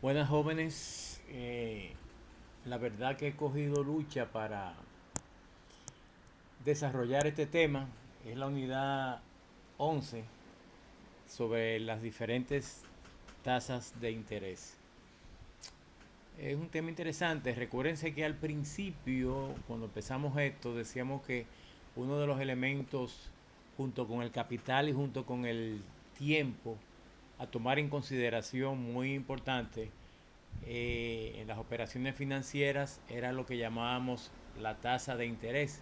Buenas jóvenes, la verdad que he cogido lucha para desarrollar este tema. Es la unidad 11 sobre las diferentes tasas de interés. Es un tema interesante. Recuérdense que al principio, cuando empezamos esto, decíamos que uno de los elementos, junto con el capital y junto con el tiempo, a tomar en consideración muy importante en las operaciones financieras era lo que llamábamos la tasa de interés.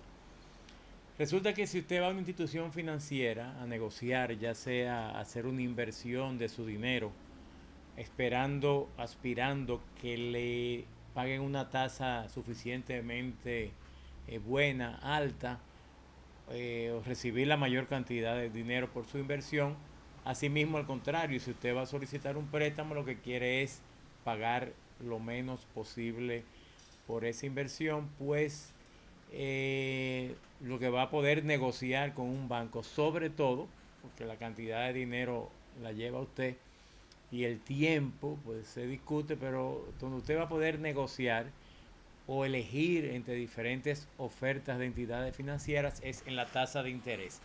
Resulta que si usted va a una institución financiera a negociar, ya sea a hacer una inversión de su dinero, esperando, aspirando que le paguen una tasa suficientemente buena, alta, o recibir la mayor cantidad de dinero por su inversión. Asimismo, al contrario, si usted va a solicitar un préstamo, lo que quiere es pagar lo menos posible por esa inversión, pues lo que va a poder negociar con un banco, sobre todo, porque la cantidad de dinero la lleva usted y el tiempo, pues se discute, pero donde usted va a poder negociar o elegir entre diferentes ofertas de entidades financieras es en la tasa de interés.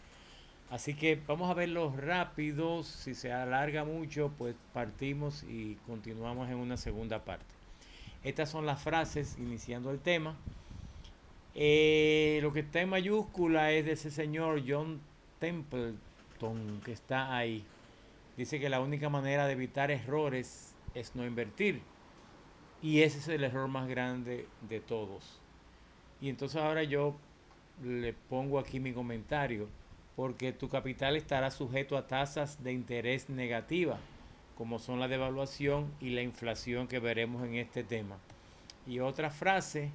Así que vamos a verlo rápido. Si se alarga mucho, pues partimos y continuamos en una segunda parte. Estas son las frases iniciando el tema. Lo que está en mayúscula es de ese señor John Templeton que está ahí. Dice que la única manera de evitar errores es no invertir. Y ese es el error más grande de todos. Y entonces ahora yo le pongo aquí mi comentario, porque tu capital estará sujeto a tasas de interés negativas, como son la devaluación y la inflación que veremos en este tema. Y otra frase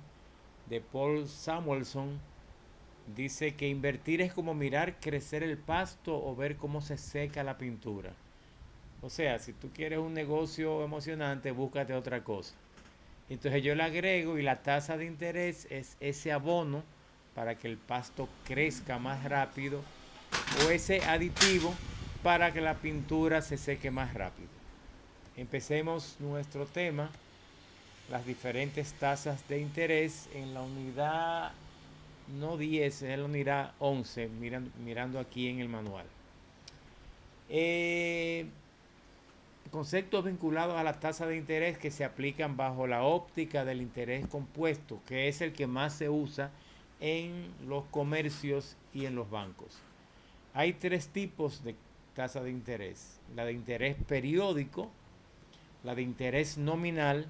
de Paul Samuelson dice que invertir es como mirar crecer el pasto o ver cómo se seca la pintura. O sea, si tú quieres un negocio emocionante, búscate otra cosa. Entonces yo le agrego y la tasa de interés es ese abono para que el pasto crezca más rápido o ese aditivo para que la pintura se seque más rápido. Empecemos nuestro tema, las diferentes tasas de interés en la unidad no 10, es la unidad 11, mirando aquí en el manual. Eh, Conceptos vinculados a la tasa de interés que se aplican bajo la óptica del interés compuesto, que es el que más se usa en los comercios y en los bancos. Hay tres tipos de tasa de interés: la de interés periódico, la de interés nominal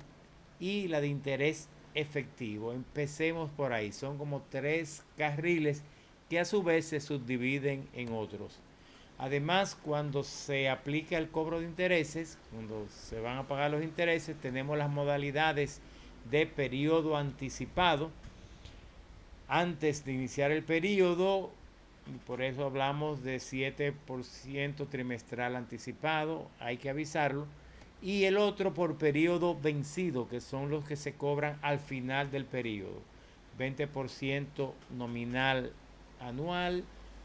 y la de interés efectivo. Empecemos por ahí. Son como tres carriles que a su vez se subdividen en otros. Además, cuando se aplica el cobro de intereses, cuando se van a pagar los intereses, tenemos las modalidades de periodo anticipado. Antes de iniciar el periodo, y por eso hablamos de 7% trimestral anticipado, hay que avisarlo. Y el otro por periodo vencido, que son los que se cobran al final del periodo. 20% nominal anual,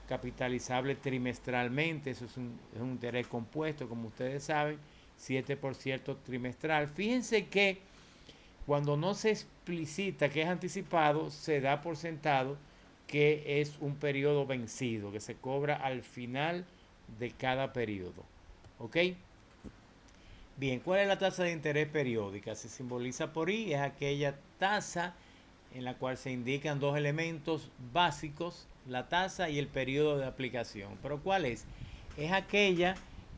capitalizable trimestralmente, eso es un interés compuesto, como ustedes saben, 7% trimestral. Fíjense que cuando no se explicita que es anticipado, se da por sentado que es un periodo vencido, que se cobra al final de cada periodo. ¿Ok? Bien, ¿cuál es la tasa de interés periódica? Se simboliza por I, es aquella tasa en la cual se indican dos elementos básicos, la tasa y el periodo de aplicación. ¿Pero cuál es? Es aquella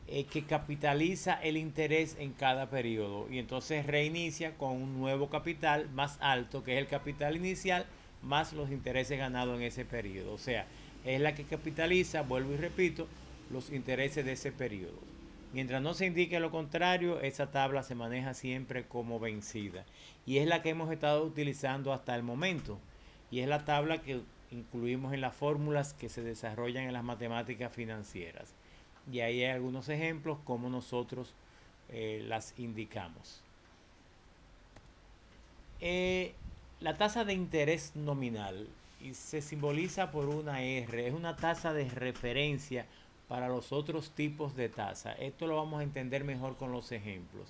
que capitaliza el interés en cada periodo y entonces reinicia con un nuevo capital más alto, que es el capital inicial, más los intereses ganados en ese periodo. O sea, es la que capitaliza, vuelvo y repito, los intereses de ese periodo. Mientras no se indique lo contrario, esa tabla se maneja siempre como vencida. Y es la que hemos estado utilizando hasta el momento. Y es la tabla que incluimos en las fórmulas que se desarrollan en las matemáticas financieras. Y ahí hay algunos ejemplos como nosotros las indicamos. Eh, la tasa de interés nominal y se simboliza por una R, es una tasa de referencia para los otros tipos de tasa. Esto lo vamos a entender mejor con los ejemplos.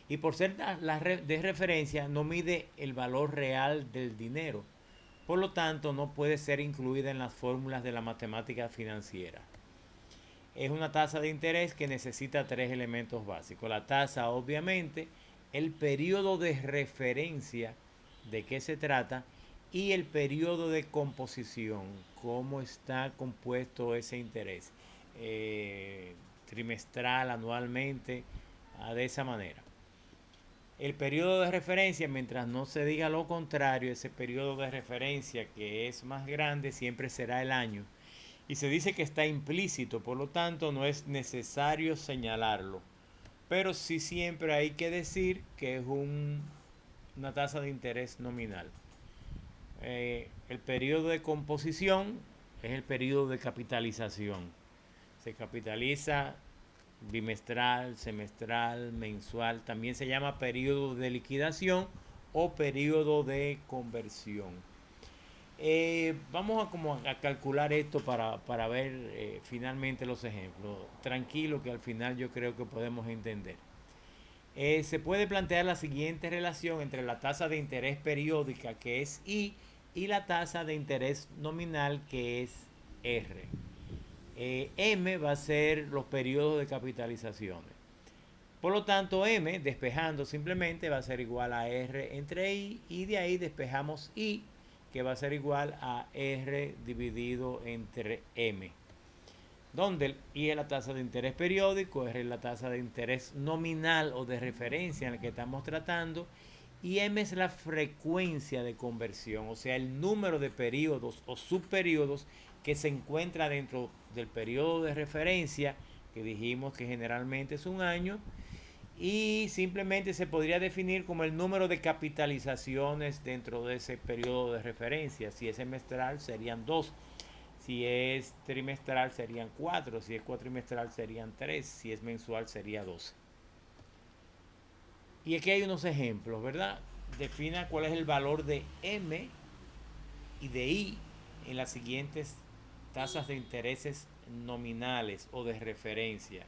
Y por ser de referencia, no mide el valor real del dinero. Por lo tanto, no puede ser incluida en las fórmulas de la matemática financiera. Es una tasa de interés que necesita tres elementos básicos. La tasa, obviamente, el periodo de referencia de qué se trata y el periodo de composición, cómo está compuesto ese interés, trimestral, anualmente, de esa manera. El periodo de referencia, mientras no se diga lo contrario, ese periodo de referencia que es más grande siempre será el año. Y se dice que está implícito, por lo tanto no es necesario señalarlo. Pero sí siempre hay que decir que es una tasa de interés nominal. El periodo de composición es el periodo de capitalización. Se capitaliza bimestral, semestral, mensual. También se llama periodo de liquidación o periodo de conversión. Vamos a calcular esto para ver finalmente los ejemplos. Tranquilo que al final yo creo que podemos entender. Se puede plantear la siguiente relación entre la tasa de interés periódica, que es I, y la tasa de interés nominal, que es R. M va a ser los periodos de capitalizaciones. Por lo tanto, M, despejando simplemente, va a ser igual a R entre I, y de ahí despejamos I, que va a ser igual a R dividido entre M. Donde I es la tasa de interés periódico, R es la tasa de interés nominal o de referencia en la que estamos tratando, y M es la frecuencia de conversión, o sea, el número de periodos o subperiodos que se encuentra dentro del periodo de referencia, que dijimos que generalmente es un año, y simplemente se podría definir como el número de capitalizaciones dentro de ese periodo de referencia. Si es semestral serían 2, si es trimestral serían 4, si es cuatrimestral serían 3, si es mensual sería 12. Y aquí hay unos ejemplos, ¿verdad? Defina cuál es el valor de M y de I en las siguientes tasas de intereses nominales o de referencia.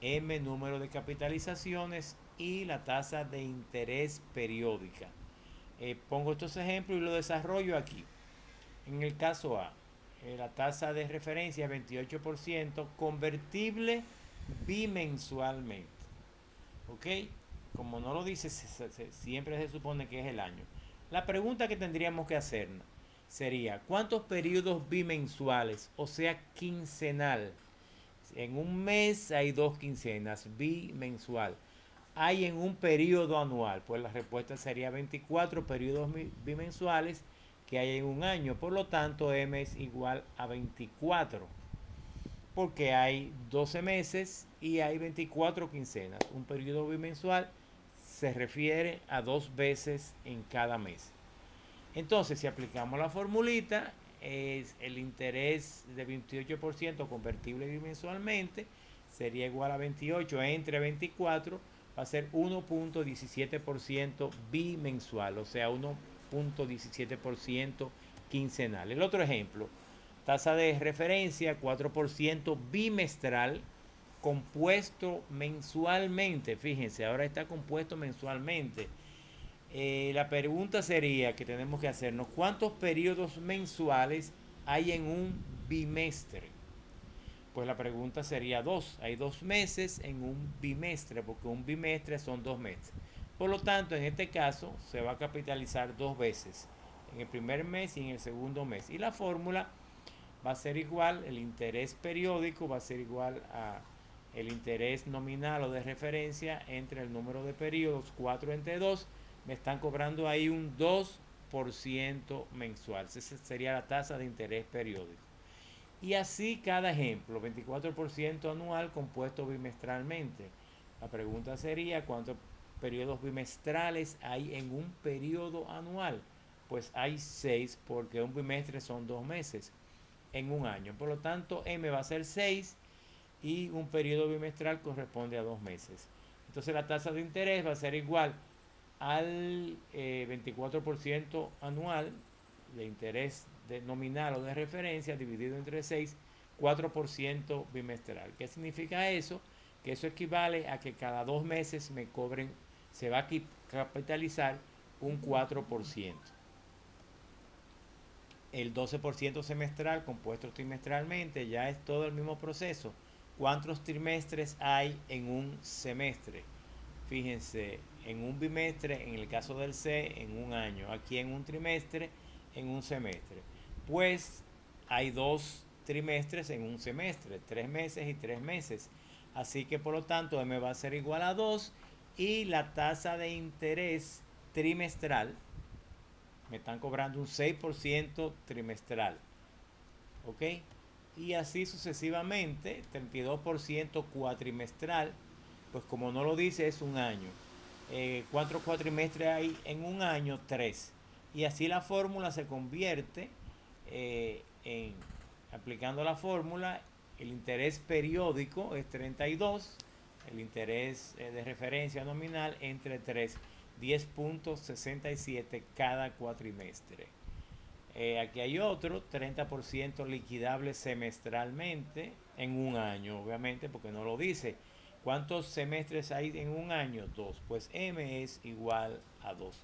M, número de capitalizaciones, y la tasa de interés periódica. Pongo estos ejemplos y lo desarrollo aquí. En el caso A, la tasa de referencia es 28%, convertible bimensualmente. ¿Ok? Como no lo dice, siempre se supone que es el año. La pregunta que tendríamos que hacernos sería, ¿cuántos periodos bimensuales, o sea, quincenal? En un mes hay 2 quincenas, bimensual. Hay en un periodo anual, pues la respuesta sería 24 periodos bimensuales que hay en un año. Por lo tanto, M es igual a 24, porque hay 12 meses y hay 24 quincenas. Un periodo bimensual se refiere a 2 veces en cada mes. Entonces, si aplicamos la formulita, es el interés de 28% convertible bimensualmente sería igual a 28 entre 24, va a ser 1.17% bimensual, o sea, 1.17% quincenal. El otro ejemplo, tasa de referencia 4% bimestral, compuesto mensualmente. Fíjense, ahora está compuesto mensualmente. La pregunta sería que tenemos que hacernos, ¿cuántos periodos mensuales hay en un bimestre? Pues la pregunta sería 2. Hay 2 meses en un bimestre, porque un bimestre son 2 meses. Por lo tanto, en este caso se va a capitalizar 2 veces, en el primer mes y en el segundo mes. Y la fórmula va a ser igual, el interés periódico va a ser igual a el interés nominal o de referencia entre el número de periodos, 4 entre 2, me están cobrando ahí un 2% mensual. Esa sería la tasa de interés periódico. Y así cada ejemplo, 24% anual compuesto bimestralmente. La pregunta sería, ¿cuántos periodos bimestrales hay en un periodo anual? Pues hay 6, porque un bimestre son 2 meses en un año. Por lo tanto, M va a ser 6 y un periodo bimestral corresponde a 2 meses. Entonces la tasa de interés va a ser igual al 24% anual de interés nominal o de referencia dividido entre 6, 4% bimestral. ¿Qué significa eso? Que eso equivale a que cada 2 meses me cobren se va a capitalizar un 4%. El 12% semestral compuesto trimestralmente ya es todo el mismo proceso. ¿Cuántos trimestres hay en un semestre? Fíjense, en un bimestre, en el caso del C, en un año. Aquí en un trimestre, en un semestre. Pues hay 2 trimestres en un semestre, 3 meses y 3 meses. Así que por lo tanto M va a ser igual a 2 y la tasa de interés trimestral, me están cobrando un 6% trimestral. ¿Ok? Y así sucesivamente, 32% cuatrimestral, pues como no lo dice, es un año. ¿Cuántos cuatrimestres hay en un año? 3. Y así la fórmula se convierte en, aplicando la fórmula, el interés periódico es 32, el interés de referencia nominal entre 3, 10.67 cada cuatrimestre. Aquí hay otro, 30% liquidable semestralmente en un año, obviamente, porque no lo dice. ¿Cuántos semestres hay en un año? 2. Pues M es igual a 2.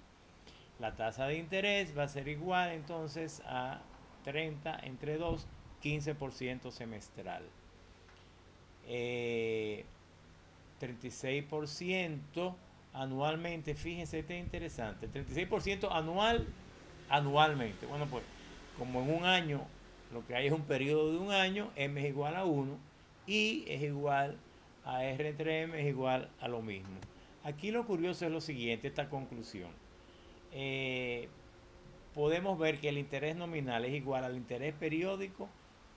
La tasa de interés va a ser igual entonces a 30 entre 2, 15% semestral. 36% anualmente, fíjense, este es interesante. 36% anualmente. Bueno, pues como en un año lo que hay es un periodo de un año, M es igual a 1 y es igual a R entre M es igual a lo mismo. Aquí lo curioso es lo siguiente, esta conclusión. Podemos ver que el interés nominal es igual al interés periódico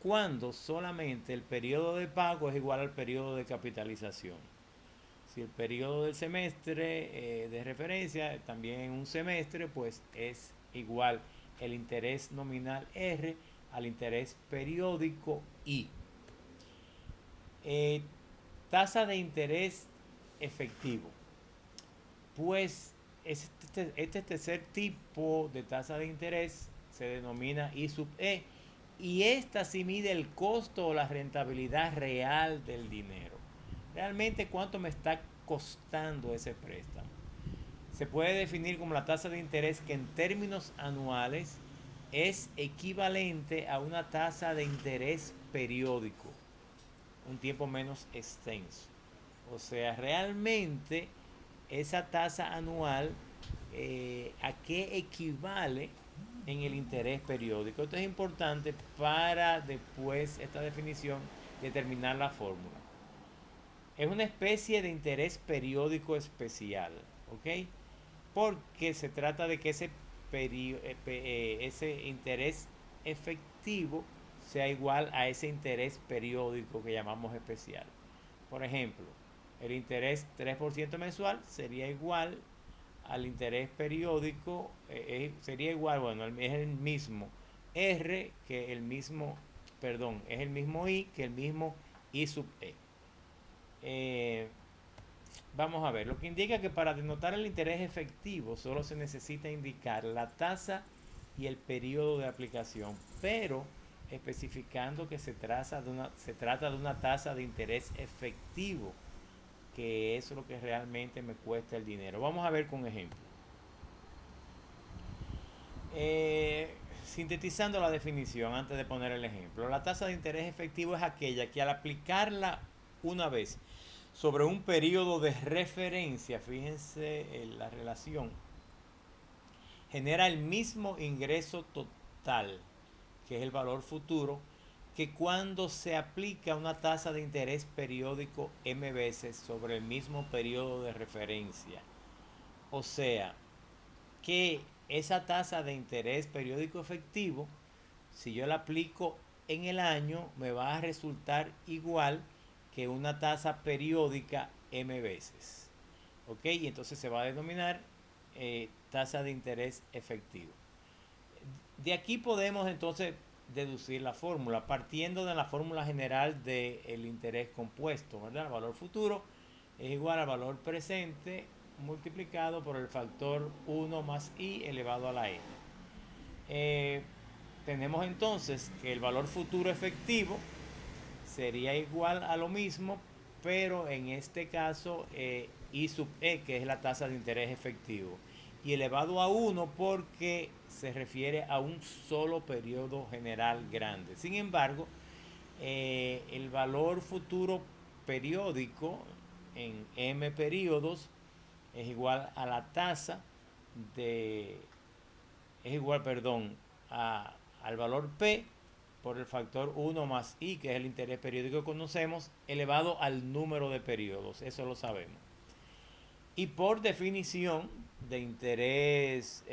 cuando solamente el periodo de pago es igual al periodo de capitalización. Si el periodo del semestre de referencia también en un semestre, pues es igual el interés nominal R al interés periódico I. Tasa de interés efectivo. Pues este tercer tipo de tasa de interés se denomina I sub E y esta sí mide el costo o la rentabilidad real del dinero. Realmente cuánto me está costando ese préstamo. Se puede definir como la tasa de interés que en términos anuales es equivalente a una tasa de interés periódico, un tiempo menos extenso. O sea, realmente esa tasa anual, ¿a qué equivale en el interés periódico? Esto es importante para después esta definición determinar la fórmula. Es una especie de interés periódico especial, ¿ok? Porque se trata de que ese interés efectivo sea igual a ese interés periódico que llamamos especial. Por ejemplo, el interés 3% mensual sería igual al interés periódico, sería igual, bueno, es el mismo R que el mismo, perdón, es el mismo I que el mismo I sub E. Vamos a ver, lo que indica que para denotar el interés efectivo solo se necesita indicar la tasa y el periodo de aplicación, pero especificando que se trata de una tasa de interés efectivo, que es lo que realmente me cuesta el dinero. Vamos a ver con ejemplo. Sintetizando la definición antes de poner el ejemplo, la tasa de interés efectivo es aquella que al aplicarla una vez sobre un periodo de referencia, fíjense en la relación, genera el mismo ingreso total, que es el valor futuro, que cuando se aplica una tasa de interés periódico M veces sobre el mismo periodo de referencia. O sea, que esa tasa de interés periódico efectivo, si yo la aplico en el año, me va a resultar igual que una tasa periódica M veces. ¿Ok? Y entonces se va a denominar tasa de interés efectivo. De aquí podemos entonces deducir la fórmula, partiendo de la fórmula general del interés compuesto, ¿verdad? El valor futuro es igual al valor presente multiplicado por el factor 1 más i elevado a la n. Tenemos entonces que el valor futuro efectivo sería igual a lo mismo, pero en este caso I sub E, que es la tasa de interés efectivo, y elevado a 1 porque se refiere a un solo periodo general grande. Sin embargo, el valor futuro periódico en m periodos es igual a la tasa de, es igual, perdón, al valor P por el factor 1 más I, que es el interés periódico que conocemos, elevado al número de periodos, eso lo sabemos. Y por definición de interés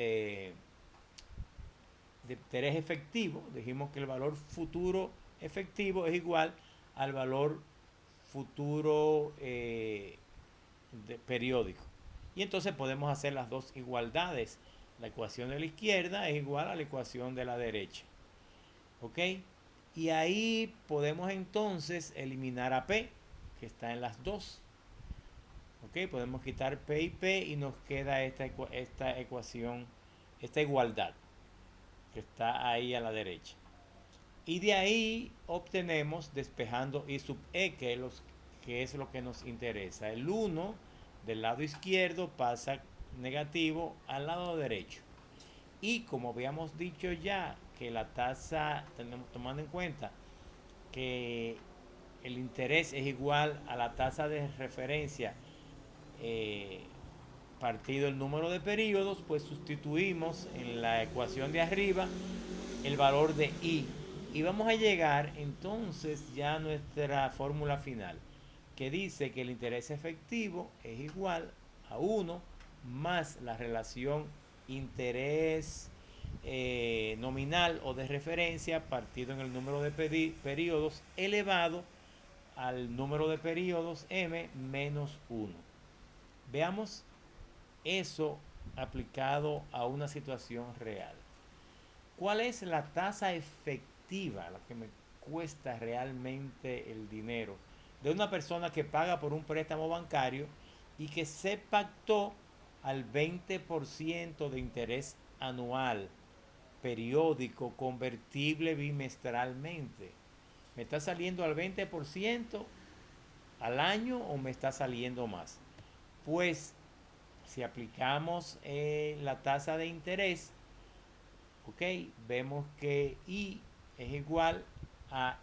efectivo, dijimos que el valor futuro efectivo es igual al valor futuro periódico. Y entonces podemos hacer las dos igualdades. La ecuación de la izquierda es igual a la ecuación de la derecha. ¿Ok? Y ahí podemos entonces eliminar a P, que está en las dos. ¿Ok? Podemos quitar P y P y nos queda esta ecuación, esta igualdad, que está ahí a la derecha. Y de ahí obtenemos despejando I sub E, que es lo que nos interesa. El 1 del lado izquierdo pasa negativo al lado derecho. Y como habíamos dicho ya, que la tasa, tomando en cuenta que el interés es igual a la tasa de referencia partido el número de periodos, pues sustituimos en la ecuación de arriba el valor de I. Y vamos a llegar entonces ya a nuestra fórmula final, que dice que el interés efectivo es igual a 1 más la relación interés nominal o de referencia partido en el número de periodos elevado al número de periodos m menos 1. Veamos eso aplicado a una situación real. ¿Cuál es la tasa efectiva, la que me cuesta realmente el dinero, de una persona que paga por un préstamo bancario y que se pactó al 20% de interés anual, periódico, convertible bimestralmente? ¿Me está saliendo al 20% al año o me está saliendo más? Pues si aplicamos la tasa de interés, ok, vemos que I es igual a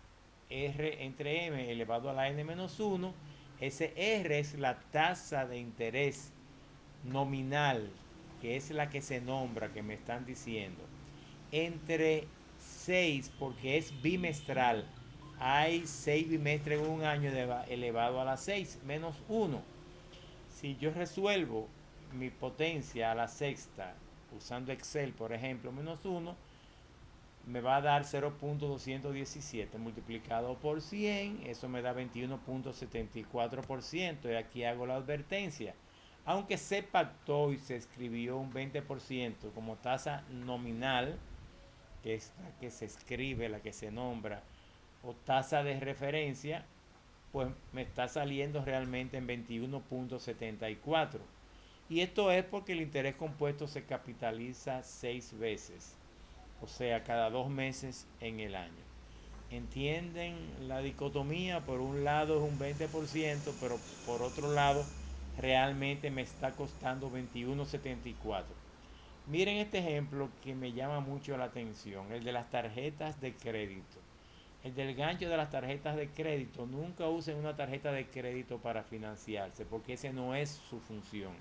R entre M elevado a la N menos 1. Ese R es la tasa de interés nominal, que es la que se nombra, que me están diciendo, entre 6, porque es bimestral. Hay 6 bimestres en un año elevado a la 6 menos 1. Si yo resuelvo mi potencia a la sexta usando Excel, por ejemplo, menos 1, me va a dar 0.217 multiplicado por 100, eso me da 21.74%. Y aquí hago la advertencia. Aunque se pactó y se escribió un 20% como tasa nominal, que es la que se escribe, la que se nombra, o tasa de referencia, pues me está saliendo realmente en 21.74. Y esto es porque el interés compuesto se capitaliza 6 veces, o sea, cada 2 meses en el año. ¿Entienden la dicotomía? Por un lado es un 20%, pero por otro lado realmente me está costando 21.74. Miren este ejemplo que me llama mucho la atención, el de las tarjetas de crédito. El del gancho de las tarjetas de crédito. Nunca usen una tarjeta de crédito para financiarse, porque ese no es su función.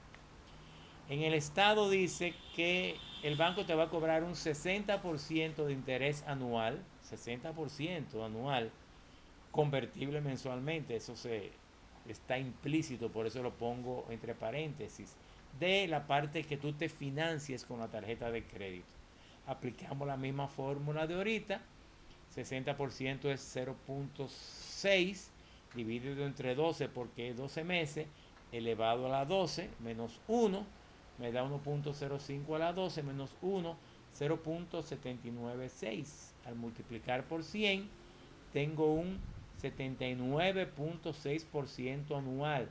En el estado dice que el banco te va a cobrar un 60% de interés anual, 60% anual, convertible mensualmente. Eso está implícito, por eso lo pongo entre paréntesis, de la parte que tú te financies con la tarjeta de crédito. Aplicamos la misma fórmula de ahorita. 60% es 0.6 dividido entre 12 porque es 12 meses elevado a la 12 menos 1 me da 1.05 a la 12 menos 1, 0.796. Al multiplicar por 100 tengo un 79.6% anual,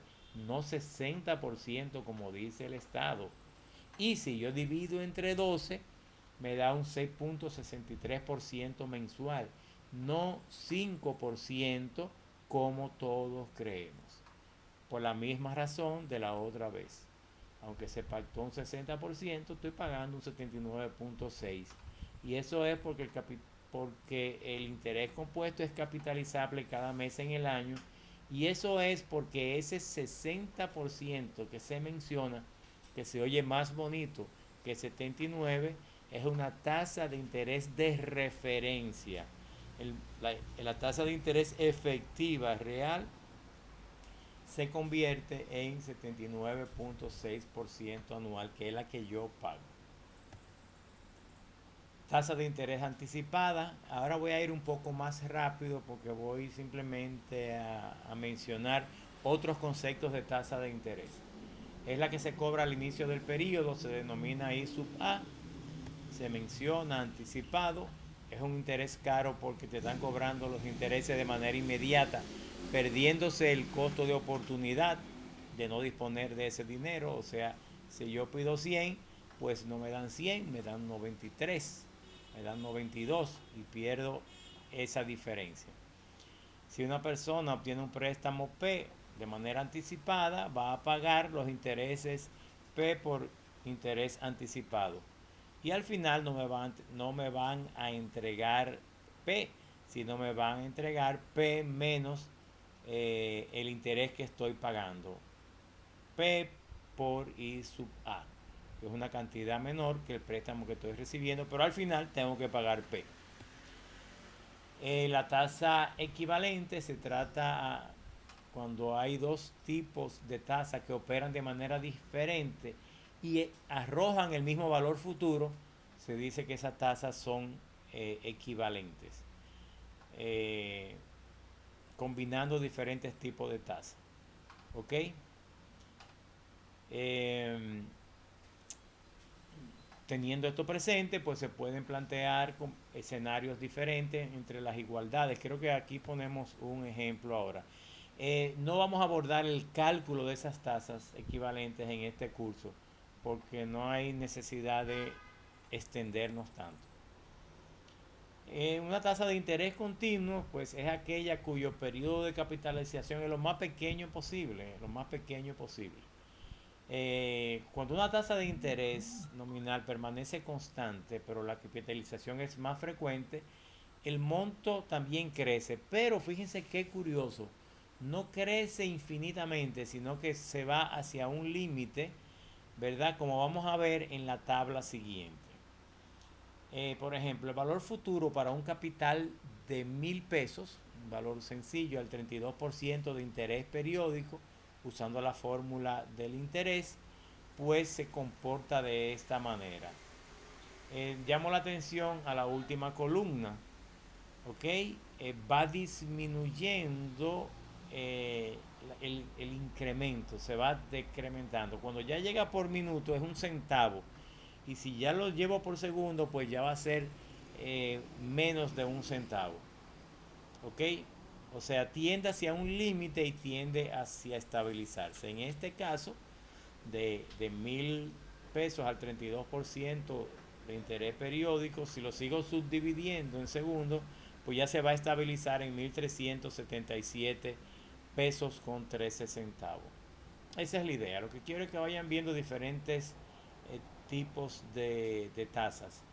no 60% como dice el Estado. Y si yo divido entre 12 me da un 6.63% mensual, no 5% como todos creemos. por la misma razón de la otra vez. Aunque se pactó un 60%, estoy pagando un 79.6%. Y eso es porque el interés compuesto es capitalizable cada mes en el año. Y eso es porque ese 60% que se menciona, que se oye más bonito que 79, es una tasa de interés de referencia. La tasa de interés efectiva real se convierte en 79.6% anual, que es la que yo pago. Tasa de interés anticipada. Ahora voy a ir un poco más rápido porque voy simplemente a mencionar otros conceptos de tasa de interés. Es la que se cobra al inicio del periodo, se denomina I sub A, se menciona anticipado. Es un interés caro porque te están cobrando los intereses de manera inmediata, perdiéndose el costo de oportunidad de no disponer de ese dinero. O sea, si yo pido 100, pues no me dan 100, me dan 93, me dan 92 y pierdo esa diferencia. Si una persona obtiene un préstamo P de manera anticipada, va a pagar los intereses P por interés anticipado. Y al final no me van a entregar P, sino me van a entregar P menos el interés que estoy pagando. P por I sub A, que es una cantidad menor que el préstamo que estoy recibiendo, pero al final tengo que pagar P. La tasa equivalente se trata cuando hay dos tipos de tasa que operan de manera diferente y arrojan el mismo valor futuro, se dice que esas tasas son equivalentes, eh, combinando diferentes tipos de tasas. ¿Ok? Eh, Teniendo esto presente, pues se pueden plantear escenarios diferentes entre las igualdades. Creo que aquí ponemos un ejemplo ahora. No vamos a abordar el cálculo de esas tasas equivalentes en este curso, porque no hay necesidad de extendernos tanto. Una tasa de interés continuo, pues es aquella cuyo periodo de capitalización es lo más pequeño posible, lo más pequeño posible. Cuando una tasa de interés nominal permanece constante, pero la capitalización es más frecuente, el monto también crece. Pero fíjense qué curioso, no crece infinitamente, sino que se va hacia un límite, ¿verdad? Como vamos a ver en la tabla siguiente. Por ejemplo, el valor futuro para un capital de 1.000 pesos, un valor sencillo al 32% de interés periódico, usando la fórmula del interés, pues se comporta de esta manera. Llamo la atención a la última columna, ¿ok? Va disminuyendo el incremento, se va decrementando. Cuando ya llega por minuto es un centavo. Y si ya lo llevo por segundo, pues ya va a ser menos de un centavo. ¿Ok? O sea, tiende hacia un límite y tiende hacia estabilizarse. En este caso, de 1.000 pesos al 32% de interés periódico, si lo sigo subdividiendo en segundos, pues ya se va a estabilizar en 1.377 pesos con 13 centavos. Esa es la idea. Lo que quiero es que vayan viendo diferentes tipos de tasas.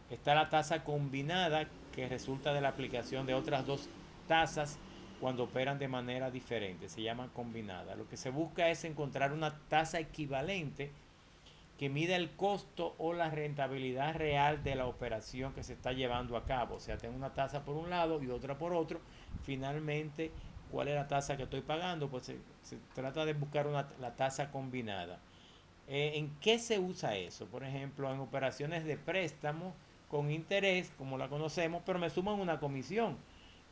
Está la tasa combinada, que resulta de la aplicación de otras dos tasas cuando operan de manera diferente. Se llama combinada. Lo que se busca es encontrar una tasa equivalente que mida el costo o la rentabilidad real de la operación que se está llevando a cabo. O sea, tengo una tasa por un lado y otra por otro. Finalmente, ¿cuál es la tasa que estoy pagando? Pues se trata de buscar la tasa combinada. ¿En qué se usa eso? Por ejemplo, en operaciones de préstamo con interés, como la conocemos, pero me suman una comisión.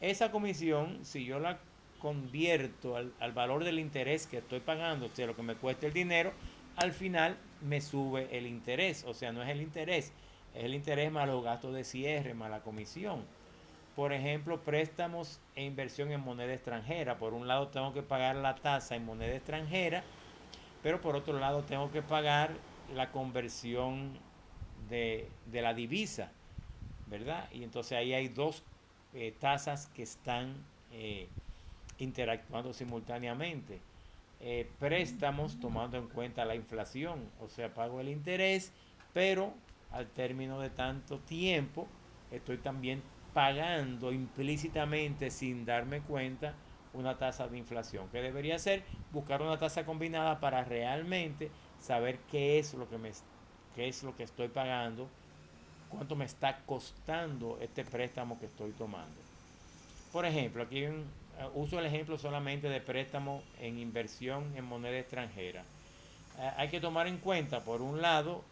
Esa comisión, si yo la convierto al valor del interés que estoy pagando, o sea, lo que me cuesta el dinero, al final me sube el interés. O sea, no es el interés, es el interés más los gastos de cierre, más la comisión. Por ejemplo, préstamos e inversión en moneda extranjera. Por un lado tengo que pagar la tasa en moneda extranjera, pero por otro lado tengo que pagar la conversión de la divisa, ¿verdad? Y entonces ahí hay dos tasas que están interactuando simultáneamente. préstamos tomando en cuenta la inflación, o sea, pago el interés, pero al término de tanto tiempo estoy también pagando implícitamente sin darme cuenta una tasa de inflación, que debería ser buscar una tasa combinada para realmente saber qué es lo que estoy pagando, cuánto me está costando este préstamo que estoy tomando. Por ejemplo, uso el ejemplo solamente de préstamo en inversión en moneda extranjera. Hay que tomar en cuenta, por un lado,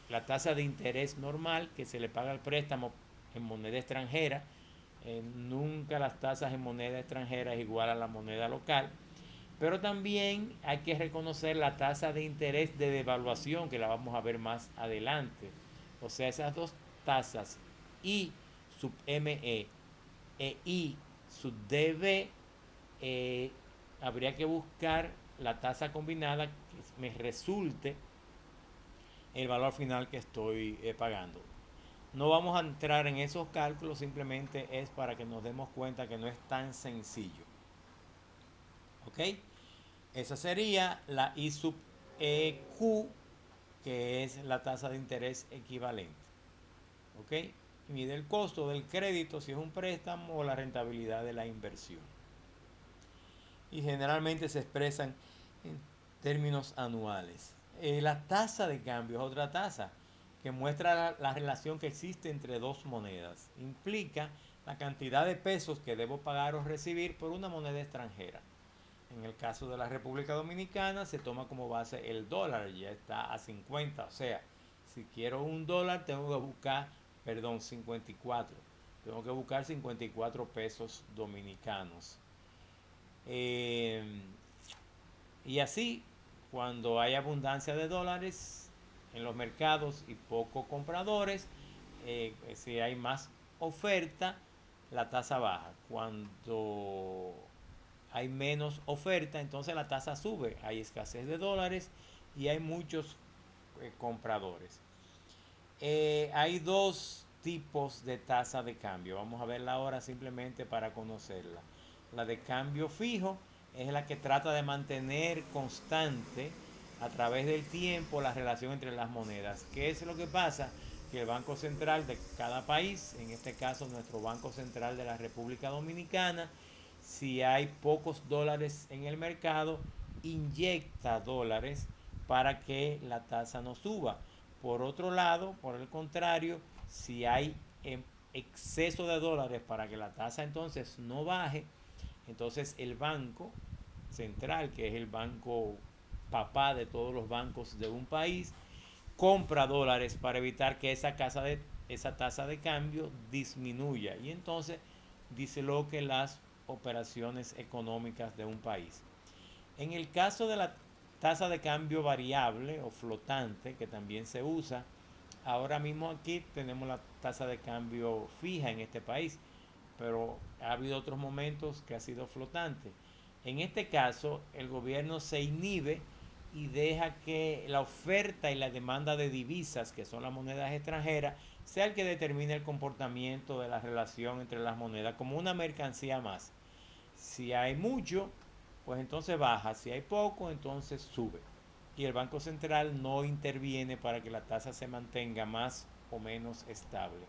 la tasa de interés normal que se le paga al préstamo en moneda extranjera. Nunca las tasas en moneda extranjera es igual a la moneda local. Pero también hay que reconocer la tasa de interés de devaluación, que la vamos a ver más adelante. O sea, esas dos tasas, I sub ME e I sub DB, eh, habría que buscar la tasa combinada que me resulte el valor final que estoy pagando. No vamos a entrar en esos cálculos, simplemente es para que nos demos cuenta que no es tan sencillo. ¿Ok? Esa sería la I sub EQ, que es la tasa de interés equivalente. ¿Ok? Y mide el costo del crédito si es un préstamo o la rentabilidad de la inversión. Y generalmente se expresan en términos anuales. La tasa de cambio es otra tasa que muestra la relación que existe entre dos monedas. Implica la cantidad de pesos que debo pagar o recibir por una moneda extranjera. En el caso de la República Dominicana se toma como base el dólar, ya está a 50, o sea, si quiero un dólar tengo que buscar, perdón, 54, tengo que buscar 54 pesos dominicanos. Eh, y así, cuando hay abundancia de dólares en los mercados y pocos compradores, si hay más oferta, la tasa baja. Cuando hay menos oferta, entonces la tasa sube. Hay escasez de dólares y hay muchos compradores. Hay dos tipos de tasa de cambio. Vamos a verla ahora simplemente para conocerla. La de cambio fijo es la que trata de mantener constante a través del tiempo la relación entre las monedas. ¿Qué es lo que pasa? Que el Banco Central de cada país, en este caso nuestro Banco Central de la República Dominicana, si hay pocos dólares en el mercado, inyecta dólares para que la tasa no suba. Por otro lado, por el contrario, si hay exceso de dólares para que la tasa entonces no baje, entonces el banco central, que es el banco papá de todos los bancos de un país, compra dólares para evitar que esa tasa de cambio disminuya y entonces disloque las operaciones económicas de un país. En el caso de la tasa de cambio variable o flotante, que también se usa, ahora mismo aquí tenemos la tasa de cambio fija en este país, pero ha habido otros momentos que ha sido flotante. En este caso, el gobierno se inhibe y deja que la oferta y la demanda de divisas, que son las monedas extranjeras, sea el que determine el comportamiento de la relación entre las monedas como una mercancía más. Si hay mucho, pues entonces baja. Si hay poco, entonces sube. Y el Banco Central no interviene para que la tasa se mantenga más o menos estable.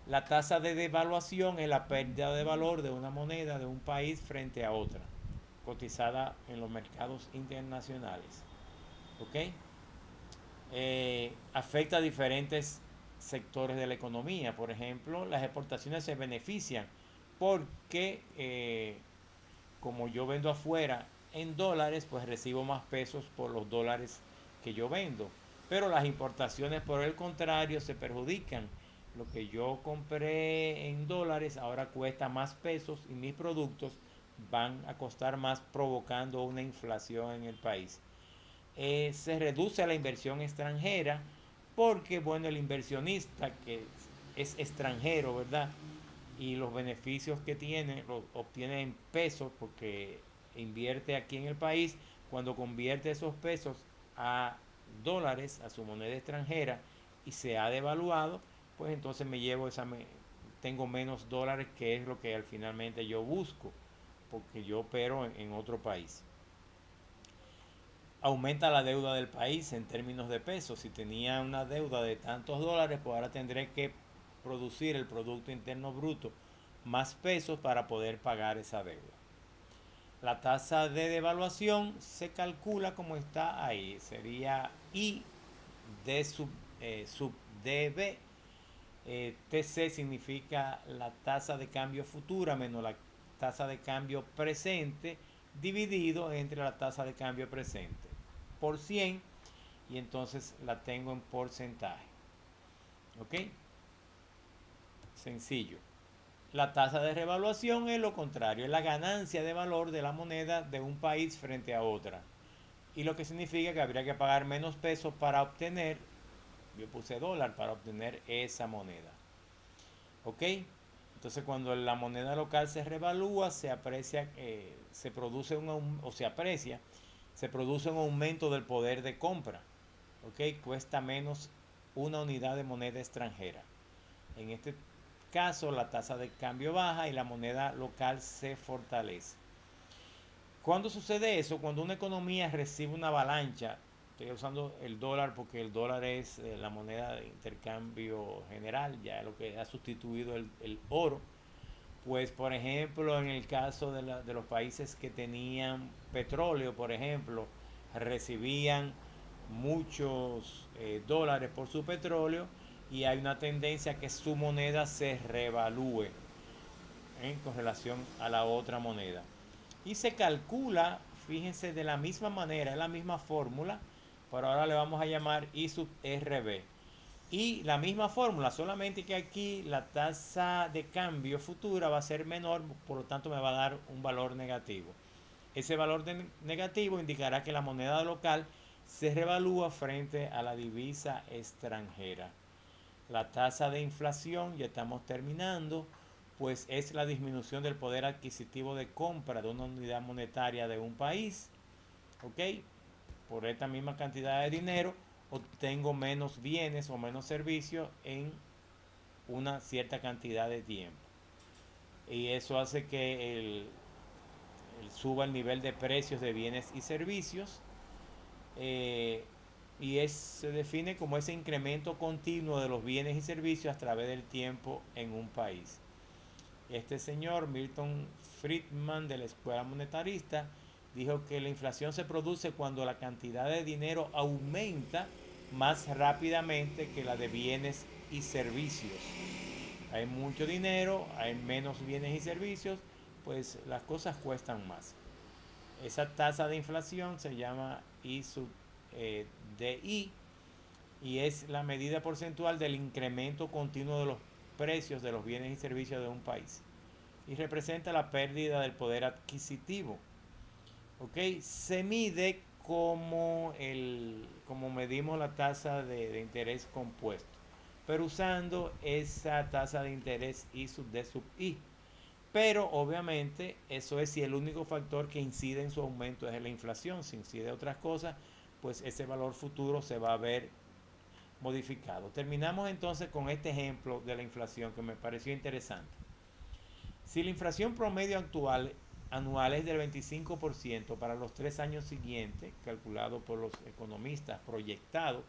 La tasa de devaluación es la pérdida de valor de una moneda de un país frente a otra, cotizada en los mercados internacionales. ¿Ok? Afecta a diferentes sectores de la economía. Por ejemplo, las exportaciones se benefician porque como yo vendo afuera en dólares, pues recibo más pesos por los dólares que yo vendo. Pero las importaciones, por el contrario, se perjudican. Lo que yo compré en dólares ahora cuesta más pesos y mis productos van a costar más, provocando una inflación en el país. Se reduce la inversión extranjera porque, bueno, el inversionista que es extranjero, ¿verdad? Y los beneficios que tiene los obtiene en pesos porque invierte aquí en el país. Cuando convierte esos pesos a dólares, a su moneda extranjera, y se ha devaluado, pues entonces tengo menos dólares, que es lo que al finalmente yo busco. porque yo opero en otro país. Aumenta la deuda del país en términos de pesos. Si tenía una deuda de tantos dólares, pues ahora tendré que producir el Producto Interno Bruto más pesos para poder pagar esa deuda. La tasa de devaluación se calcula como está ahí. Sería I D sub DB. TC significa la tasa de cambio futura menos la tasa de cambio presente dividido entre la tasa de cambio presente por 100 y entonces la tengo en porcentaje. ¿Ok? Sencillo. La tasa de revaluación es lo contrario, es la ganancia de valor de la moneda de un país frente a otra. Y lo que significa que habría que pagar menos pesos para obtener, yo puse dólar, para obtener esa moneda. ¿Ok? Entonces cuando la moneda local se revalúa, se aprecia, se produce se produce un aumento del poder de compra. ¿Ok? Cuesta menos una unidad de moneda extranjera. En este caso, la tasa de cambio baja y la moneda local se fortalece. ¿Cuándo sucede eso? Cuando una economía recibe una avalancha. Estoy usando el dólar porque el dólar es la moneda de intercambio general, ya lo que ha sustituido el oro. Pues, por ejemplo, en el caso de los países que tenían petróleo, por ejemplo, recibían muchos dólares por su petróleo y hay una tendencia a que su moneda se revalúe con relación a la otra moneda. Y se calcula, fíjense, de la misma manera, es la misma fórmula, pero ahora le vamos a llamar I sub RB. Y la misma fórmula, solamente que aquí la tasa de cambio futura va a ser menor, por lo tanto me va a dar un valor negativo. Ese valor negativo indicará que la moneda local se revalúa frente a la divisa extranjera. La tasa de inflación, ya estamos terminando, pues es la disminución del poder adquisitivo de compra de una unidad monetaria de un país. ¿Ok? Por esta misma cantidad de dinero obtengo menos bienes o menos servicios en una cierta cantidad de tiempo. Y eso hace que suba el nivel de precios de bienes y servicios. Se define como ese incremento continuo de los bienes y servicios a través del tiempo en un país. Este señor, Milton Friedman, de la Escuela Monetarista, dijo que la inflación se produce cuando la cantidad de dinero aumenta más rápidamente que la de bienes y servicios. Hay mucho dinero, hay menos bienes y servicios, pues las cosas cuestan más. Esa tasa de inflación se llama I sub DI y es la medida porcentual del incremento continuo de los precios de los bienes y servicios de un país y representa la pérdida del poder adquisitivo. ¿Ok? Se mide como medimos la tasa de interés compuesto, pero usando esa tasa de interés I sub D sub I. Pero obviamente eso es si el único factor que incide en su aumento es la inflación. Si incide otras cosas, pues ese valor futuro se va a ver modificado. Terminamos entonces con este ejemplo de la inflación que me pareció interesante. Si la inflación promedio actual anual es del 25% para los 3 años siguientes, calculado por los economistas, proyectado,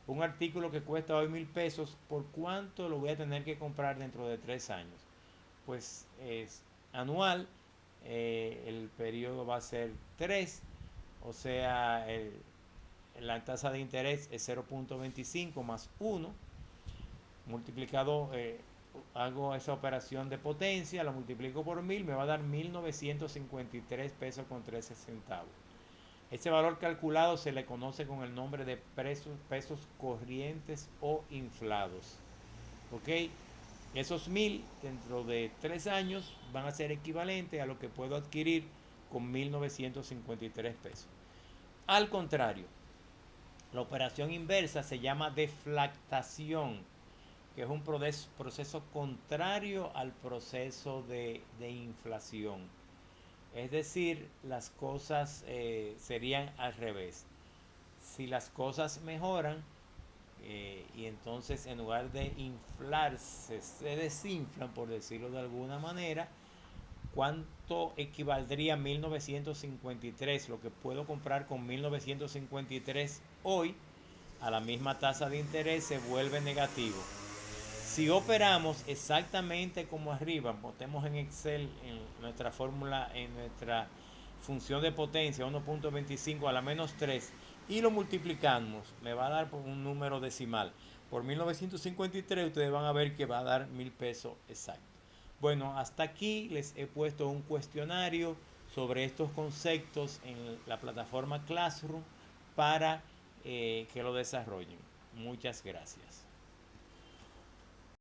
un artículo que cuesta hoy 1.000 pesos, ¿por cuánto lo voy a tener que comprar dentro de 3 años? Pues es anual, el periodo va a ser 3, o sea, la tasa de interés es 0.25 más 1, multiplicado, hago esa operación de potencia, la multiplico por 1.000, me va a dar 1.953 pesos con 13 centavos. Ese valor calculado se le conoce con el nombre de pesos corrientes o inflados. ¿Ok? Esos 1.000 dentro de 3 años van a ser equivalentes a lo que puedo adquirir con 1.953 pesos. Al contrario, la operación inversa se llama deflactación, que es un proceso contrario al proceso de inflación. Es decir, las cosas serían al revés. Si las cosas mejoran, y entonces en lugar de inflarse se desinflan, por decirlo de alguna manera, cuánto equivaldría 1953, lo que puedo comprar con 1953 hoy a la misma tasa de interés, se vuelve negativo. Si operamos exactamente como arriba, botemos en Excel, en nuestra fórmula, en nuestra función de potencia 1.25 a la menos 3 y lo multiplicamos, me va a dar por un número decimal. Por 1953 ustedes van a ver que va a dar 1000 pesos exacto. Bueno, hasta aquí les he puesto un cuestionario sobre estos conceptos en la plataforma Classroom para que lo desarrollen. Muchas gracias.